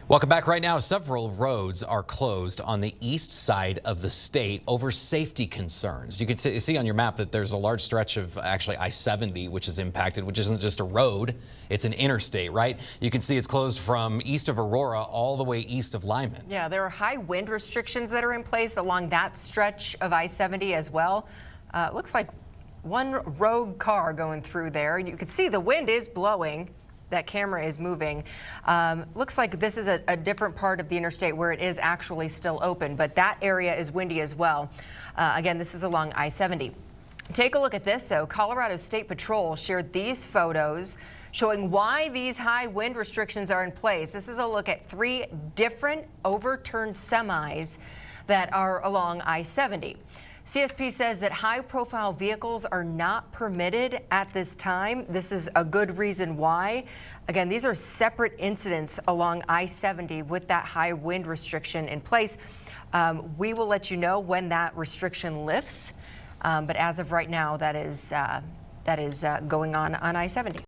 Welcome back. Right now, several roads are closed on the east side of the state over safety concerns. You can see on your map that there's a large stretch of actually I-70, which is impacted, which isn't just a road, it's an interstate, right? You can see it's closed from east of Aurora all the way east of Lyman. Yeah, there are high wind restrictions that are in place along that stretch of I-70 as well. Looks like one rogue car going through there. You can see the wind is blowing. That camera is moving. Looks like this is a different part of the interstate where it is actually still open, but that area is windy as well. Again, this is along I-70. Take a look at this, though. Colorado State Patrol shared these photos showing why these high wind restrictions are in place. This is a look at 3 different overturned semis that are along I-70. CSP says that high-profile vehicles are not permitted at this time. This is a good reason why. Again, these are separate incidents along I-70 with that high wind restriction in place. We will let you know when that restriction lifts, but as of right now, that is going on I-70.